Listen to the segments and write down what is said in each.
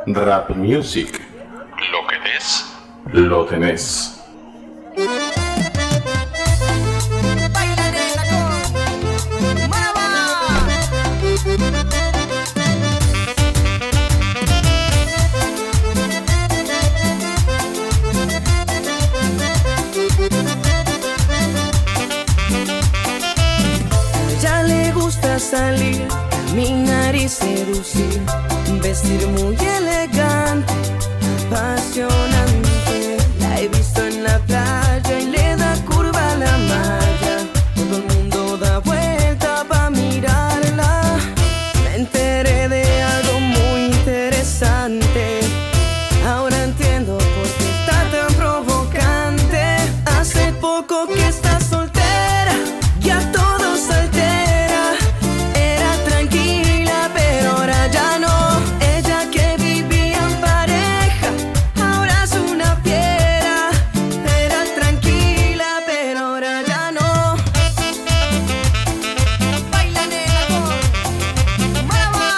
Rap Music. Lo que des, lo tenés. Ya le gusta salir, caminar y seducir, vestir muy elegante, apasionante. La he visto en la playa y le da curva a la malla. Todo el mundo da vuelta pa' mirarla. Me enteré de algo muy interesante. Ahora entiendo por qué está tan provocante. Hace poco que está soltera, ya todo se altera. Era tranquila, pero ahora ya no. Ella que vivía en pareja, ahora es una fiera. Era tranquila, pero ahora ya no. Baila nena con Maraba.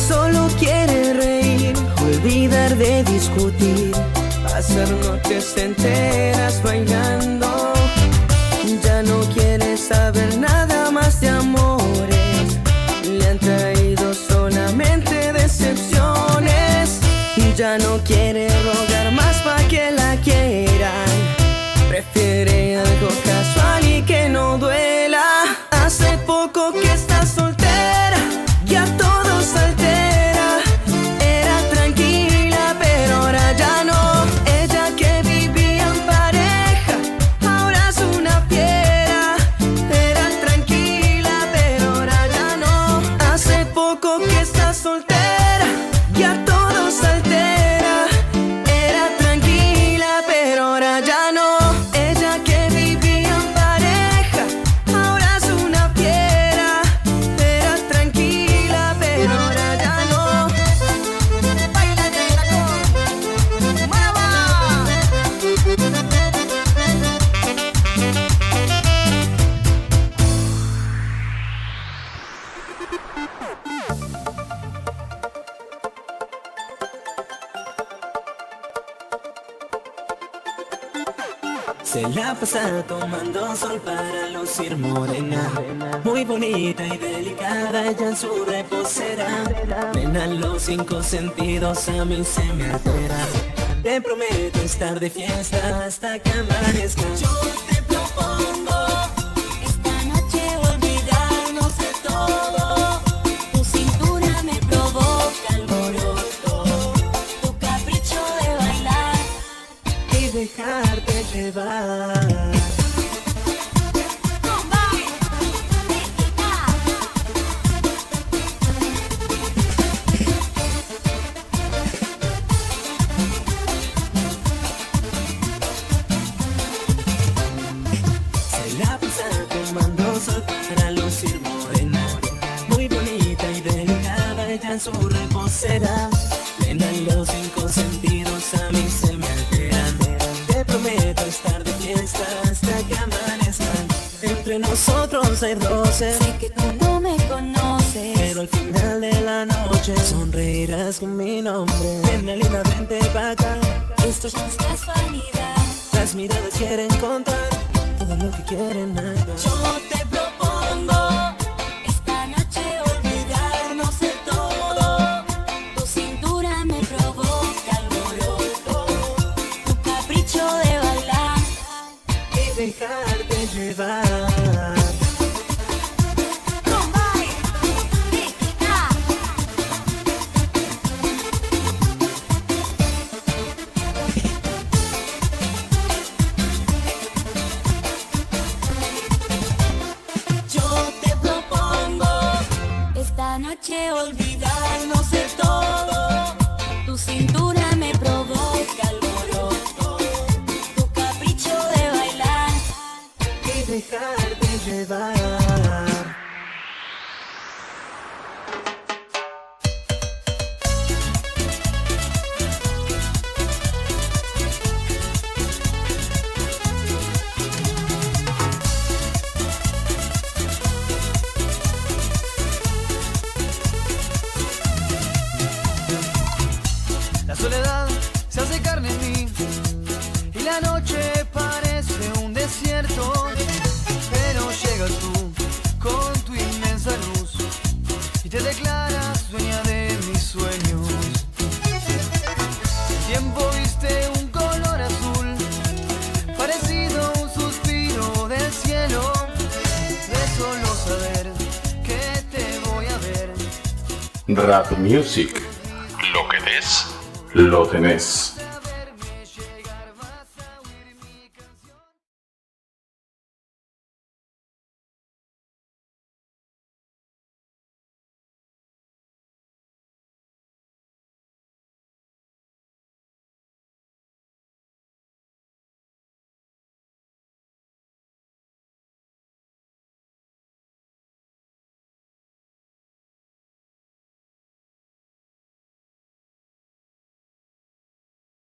Solo quiere reír, olvidar de discutir, pasar noches enteras bailando. Ya no quiere saber nada más de amores. Le han traído solamente decepciones. Ya no quiere rogar más pa' que la quieran. Prefiere algo casual y que no duela. Hace poco que está soltera, ya todo se altera. Era tranquila, pero ahora ya no. Ella que vivía en pareja, ahora es una fiera. Era tranquila, pero ahora ya no. Hace poco que está soltera, ya todo se altera. Era tranquila, pero ahora ya no. Ella que vivía en pareja, ahora es una fiera. Era tranquila, pero ahora ya no. Baila nena con Maraba. Se la pasa tomando sol para lucir morena, muy bonita y delicada, ella en su reposera. Nena, los 5 sentidos a mí se me alteran. Te prometo estar de fiesta hasta que amanezca. Yo te propongo esta noche olvidarnos de todo. Tu cintura me provoca alboroto, tu capricho de bailar y dejarte llevar. Se la pasa tomando sol para lucir morena, muy bonita y delicada, ella en su reposera. En los 5 sentidos a mí se me alteran. Te prometo estar de fiesta hasta que amanezcan. Entre nosotros hay roces, Sé que tú no me conoces, pero al final de la noche sonreirás con mi nombre. Nena linda, vente pa' acá. esto ya no es casualidad. Las miradas quieren contar todo lo que quieren hacer. Yo te propongo esta noche olvidarnos de todo. Tu cintura me provoca alboroto, tu capricho de bailar Y dejarte llevar. con baile, tic-tac. Yo te propongo esta noche olvidarnos de todo. Tu cintura me provoca alboroto, tu capricho de bailar Y dejarte llevar. te declaras dueña de mis sueños. El tiempo viste un color azul, parecido a un suspiro del cielo. De solo saber que te voy a ver. Rap Music. Lo que es, lo tenés.